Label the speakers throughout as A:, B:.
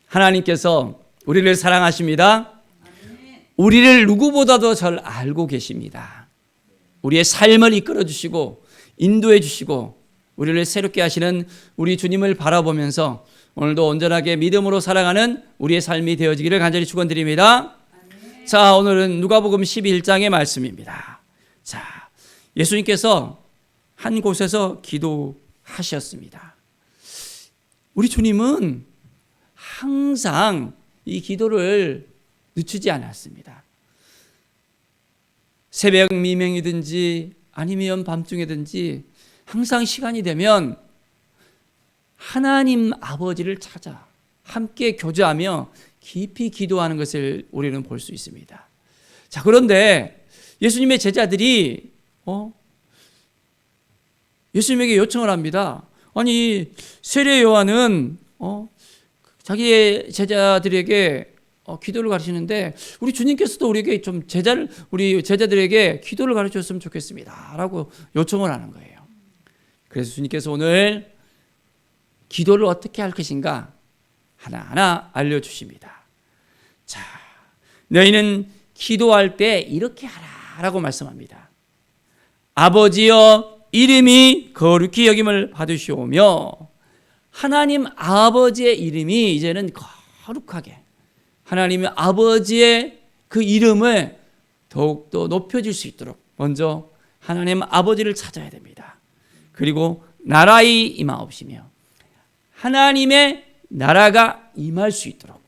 A: 하나님께서 우리를 사랑하십니다. 우리를 누구보다도 잘 알고 계십니다. 우리의 삶을 이끌어 주시고 인도해 주시고 우리를 새롭게 하시는 우리 주님을 바라보면서 오늘도 온전하게 믿음으로 살아가는 우리의 삶이 되어지기를 간절히 축원드립니다. 자, 오늘은 누가복음 11장의 말씀입니다. 자, 예수님께서 한 곳에서 기도하셨습니다. 우리 주님은 항상 이 기도를 늦추지 않았습니다. 새벽 미명이든지 아니면 밤중이든지 항상 시간이 되면 하나님 아버지를 찾아 함께 교제하며 깊이 기도하는 것을 우리는 볼 수 있습니다. 자, 그런데 예수님의 제자들이 예수님에게 요청을 합니다. 아니, 세례 요한은 자기의 제자들에게 기도를 가르치는데 우리 주님께서도 우리에게 좀 우리 제자들에게 기도를 가르쳤으면 좋겠습니다라고 요청을 하는 거예요. 그래서 주님께서 오늘 기도를 어떻게 할 것인가 하나하나 알려주십니다. 자, 너희는 기도할 때 이렇게 하라라고 말씀합니다. 아버지여, 이름이 거룩히 여김을 받으시오며, 하나님 아버지의 이름이 이제는 거룩하게 하나님 아버지의 그 이름을 더욱더 높여질 수 있도록 먼저 하나님 아버지를 찾아야 됩니다. 그리고 나라의 임하옵시며 하나님의 나라가 임할 수 있도록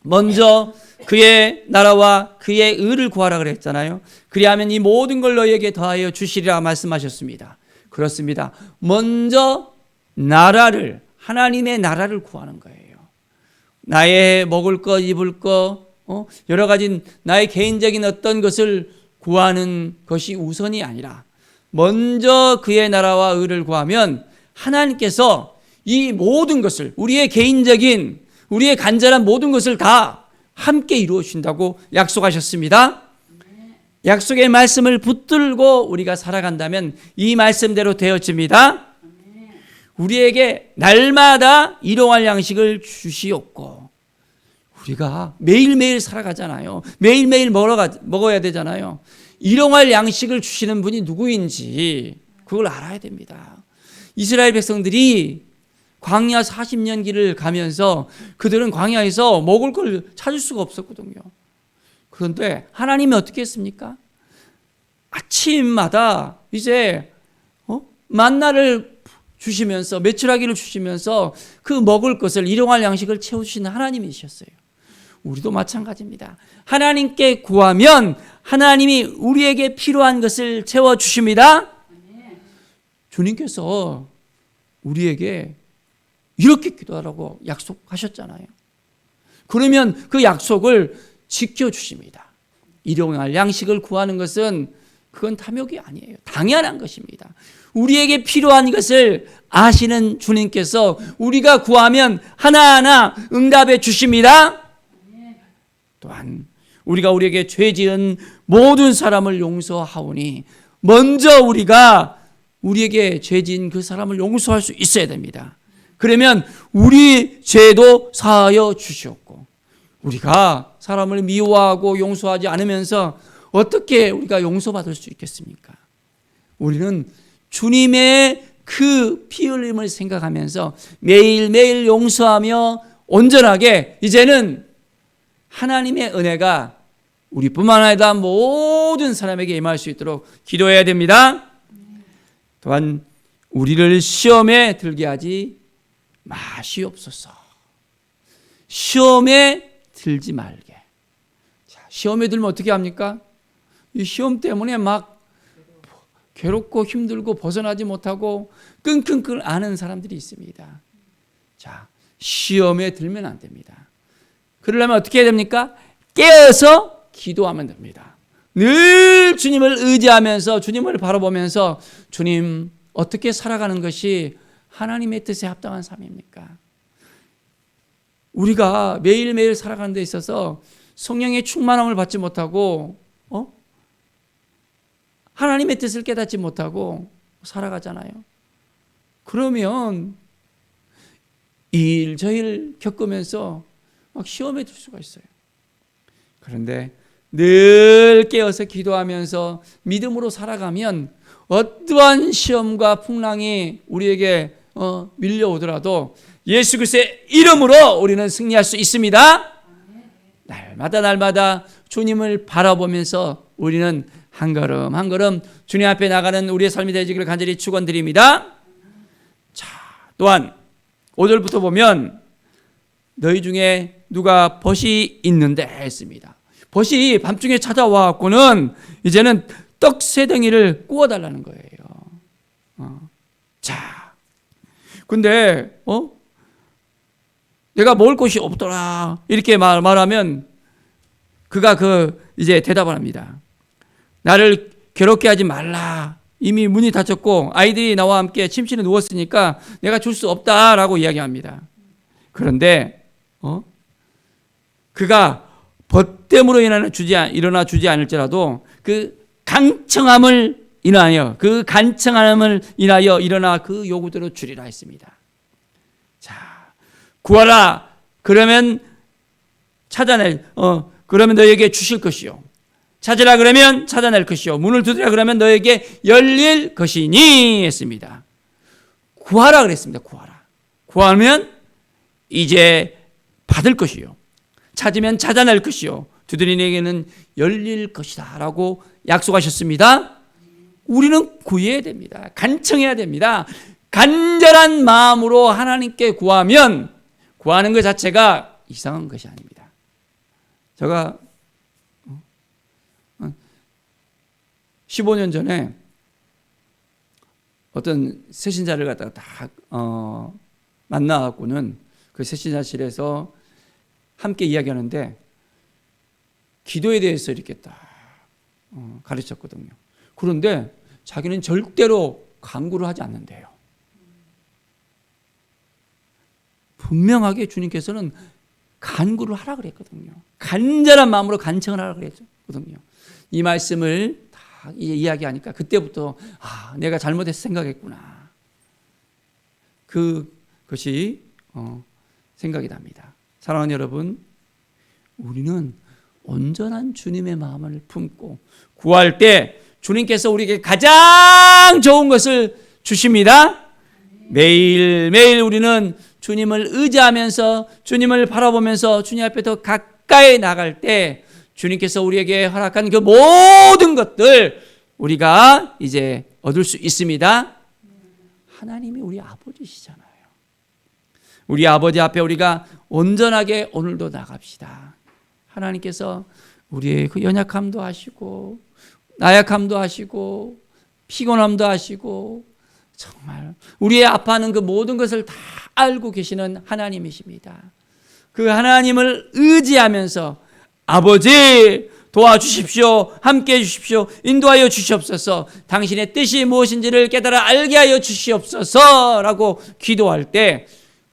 A: 먼저 그의 나라와 그의 의를 구하라 그랬잖아요. 그리하면 이 모든 걸 너희에게 더하여 주시리라 말씀하셨습니다. 그렇습니다. 먼저 하나님의 나라를 구하는 거예요. 나의 먹을 것, 입을 것, 여러 가지 나의 개인적인 어떤 것을 구하는 것이 우선이 아니라 먼저 그의 나라와 의를 구하면 하나님께서 이 모든 것을 우리의 개인적인 우리의 간절한 모든 것을 다 함께 이루어 주신다고 약속하셨습니다. 약속의 말씀을 붙들고 우리가 살아간다면 이 말씀대로 되어집니다. 우리에게 날마다 일용할 양식을 주시옵고, 우리가 매일매일 살아가잖아요. 매일매일 먹어야 되잖아요. 일용할 양식을 주시는 분이 누구인지 그걸 알아야 됩니다. 이스라엘 백성들이 광야 40년 길을 가면서 그들은 광야에서 먹을 걸 찾을 수가 없었거든요. 그런데 하나님이 어떻게 했습니까? 아침마다 이제 만나를 주시면서 메추라기를 주시면서 그 먹을 것을 일용할 양식을 채우시는 하나님이셨어요. 우리도 마찬가지입니다. 하나님께 구하면 하나님이 우리에게 필요한 것을 채워주십니다. 주님께서 우리에게 이렇게 기도하라고 약속하셨잖아요. 그러면 그 약속을 지켜주십니다. 일용할 양식을 구하는 것은 그건 탐욕이 아니에요. 당연한 것입니다. 우리에게 필요한 것을 아시는 주님께서 우리가 구하면 하나하나 응답해 주십니다. 또한 우리가 우리에게 죄 지은 모든 사람을 용서하오니 먼저 우리가 우리에게 죄 지은 그 사람을 용서할 수 있어야 됩니다. 그러면 우리 죄도 사하여 주시옵고, 우리가 사람을 미워하고 용서하지 않으면서 어떻게 우리가 용서받을 수 있겠습니까? 우리는 주님의 그 피 흘림을 생각하면서 매일매일 용서하며 온전하게 이제는 하나님의 은혜가 우리뿐만 아니라 모든 사람에게 임할 수 있도록 기도해야 됩니다. 또한 우리를 시험에 들게 하지 마시옵소서. 시험에 들지 말게. 자, 시험에 들면 어떻게 합니까? 이 시험 때문에 막 괴롭고 힘들고 벗어나지 못하고 끙끙끙 앓는 사람들이 있습니다. 자, 시험에 들면 안 됩니다. 그러려면 어떻게 해야 됩니까? 깨어서 기도하면 됩니다. 늘 주님을 의지하면서 주님을 바라보면서 주님, 어떻게 살아가는 것이 하나님의 뜻에 합당한 삶입니까? 우리가 매일매일 살아가는 데 있어서 성령의 충만함을 받지 못하고 하나님의 뜻을 깨닫지 못하고 살아가잖아요. 그러면 이 일 저 일 겪으면서 막 시험에 들 수가 있어요. 그런데 늘 깨어서 기도하면서 믿음으로 살아가면 어떠한 시험과 풍랑이 우리에게 밀려오더라도 예수 그리스도의 이름으로 우리는 승리할 수 있습니다. 날마다 주님을 바라보면서 우리는 한 걸음 한 걸음 주님 앞에 나가는 우리의 삶이 되기를 간절히 축원드립니다. 자, 또한 5절부터 보면 너희 중에 누가 벗이 있는데 했습니다. 벗이 밤중에 찾아와 갖고는 이제는 떡 세 덩이를 구워달라는 거예요. 자, 근데 내가 먹을 곳이 없더라 이렇게 말하면 그가 이제 대답을 합니다. 나를 괴롭게 하지 말라. 이미 문이 닫혔고 아이들이 나와 함께 침실에 누웠으니까 내가 줄 수 없다라고 이야기합니다. 그런데 그가 벗됨으로 일어나 주지 않을지라도 그 간청함을 인하여 일어나 그 요구대로 주리라 했습니다. 자, 구하라. 그러면 그러면 너에게 주실 것이요. 찾으라 그러면 찾아낼 것이요. 문을 두드리라 그러면 너에게 열릴 것이니 했습니다. 구하라 그랬습니다. 구하라. 구하면 이제 받을 것이요. 찾으면 찾아낼 것이요. 두드리는 열릴 것이다 라고 약속하셨습니다. 우리는 구해야 됩니다. 간청해야 됩니다. 간절한 마음으로 하나님께 구하면 구하는 것 자체가 이상한 것이 아닙니다. 제가 15년 전에 어떤 새신자를 갖다가 다 만나갖고는 그 새신자실에서 함께 이야기하는데 기도에 대해서 이렇게 딱 가르쳤거든요. 그런데 자기는 절대로 간구를 하지 않는데요. 분명하게 주님께서는 간구를 하라 그랬거든요. 간절한 마음으로 간청을 하라 그랬거든요. 이 말씀을 다 이제 이야기하니까 그때부터 내가 잘못해서 생각했구나. 그것이 생각이 납니다. 사랑하는 여러분, 우리는 온전한 주님의 마음을 품고 구할 때 주님께서 우리에게 가장 좋은 것을 주십니다. 매일매일 우리는 주님을 의지하면서 주님을 바라보면서 주님 앞에 더 가까이 나갈 때 주님께서 우리에게 허락한 그 모든 것들 우리가 이제 얻을 수 있습니다. 하나님이 우리 아버지시잖아요. 우리 아버지 앞에 우리가 온전하게 오늘도 나갑시다. 하나님께서 우리의 그 연약함도 아시고 나약함도 아시고 피곤함도 아시고 정말 우리의 아파하는 그 모든 것을 다 알고 계시는 하나님이십니다. 그 하나님을 의지하면서 아버지 도와주십시오. 함께해 주십시오. 인도하여 주시옵소서. 당신의 뜻이 무엇인지를 깨달아 알게 하여 주시옵소서라고 기도할 때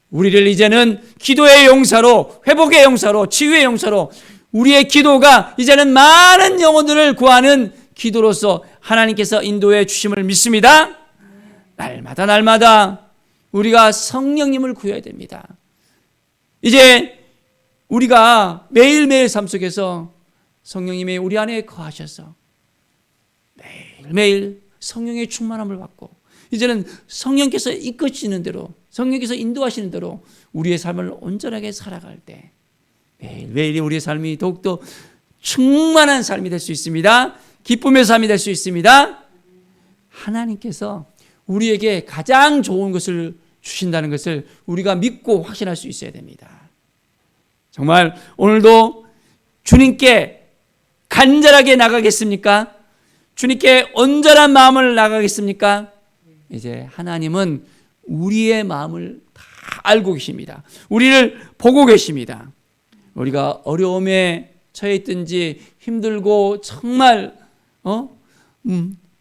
A: 우리를 이제는 기도의 용사로, 회복의 용사로, 치유의 용사로 우리의 기도가 이제는 많은 영혼들을 구하는 기도로서 하나님께서 인도해 주심을 믿습니다. 날마다 우리가 성령님을 구해야 됩니다. 이제 우리가 매일매일 삶 속에서 성령님이 우리 안에 거하셔서 매일매일 성령의 충만함을 받고 이제는 성령께서 이끄시는 대로 성령께서 인도하시는 대로 우리의 삶을 온전하게 살아갈 때 매일매일이 우리의 삶이 더욱더 충만한 삶이 될 수 있습니다. 기쁨의 삶이 될 수 있습니다. 하나님께서 우리에게 가장 좋은 것을 주신다는 것을 우리가 믿고 확신할 수 있어야 됩니다. 정말 오늘도 주님께 간절하게 나가겠습니까? 주님께 온전한 마음을 나가겠습니까? 이제 하나님은 우리의 마음을 다 알고 계십니다. 우리를 보고 계십니다. 우리가 어려움에 처해 있든지 힘들고 정말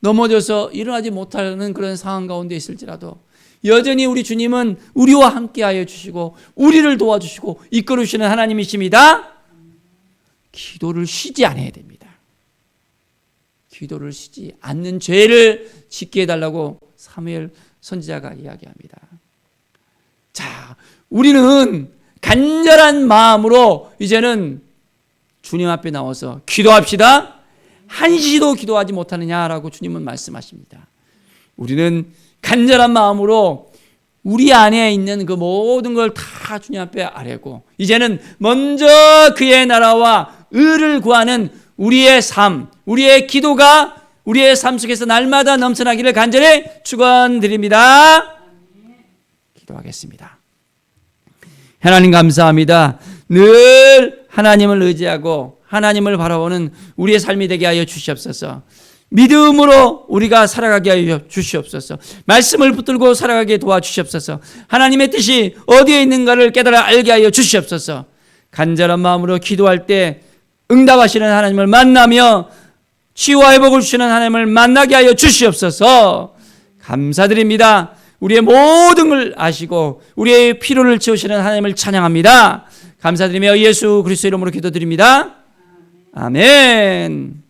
A: 넘어져서 일어나지 못하는 그런 상황 가운데 있을지라도 여전히 우리 주님은 우리와 함께하여 주시고 우리를 도와주시고 이끌으시는 하나님이십니다. 기도를 쉬지 않아야 됩니다. 기도를 쉬지 않는 죄를 짓게 해달라고 사무엘 선지자가 이야기합니다. 자, 우리는 간절한 마음으로 이제는 주님 앞에 나와서 기도합시다. 한시도 기도하지 못하느냐라고 주님은 말씀하십니다. 우리는 간절한 마음으로 우리 안에 있는 그 모든 걸 다 주님 앞에 아뢰고 이제는 먼저 그의 나라와 의를 구하는 우리의 삶, 우리의 기도가 우리의 삶 속에서 날마다 넘쳐나기를 간절히 축원드립니다. 기도하겠습니다. 하나님 감사합니다. 늘 하나님을 의지하고 하나님을 바라보는 우리의 삶이 되게 하여 주시옵소서. 믿음으로 우리가 살아가게 하여 주시옵소서. 말씀을 붙들고 살아가게 도와주시옵소서. 하나님의 뜻이 어디에 있는가를 깨달아 알게 하여 주시옵소서. 간절한 마음으로 기도할 때 응답하시는 하나님을 만나며 치유와 회복을 주시는 하나님을 만나게 하여 주시옵소서. 감사드립니다. 우리의 모든 걸 아시고 우리의 필요를 채우시는 하나님을 찬양합니다. 감사드리며 예수 그리스도 이름으로 기도드립니다. 아멘.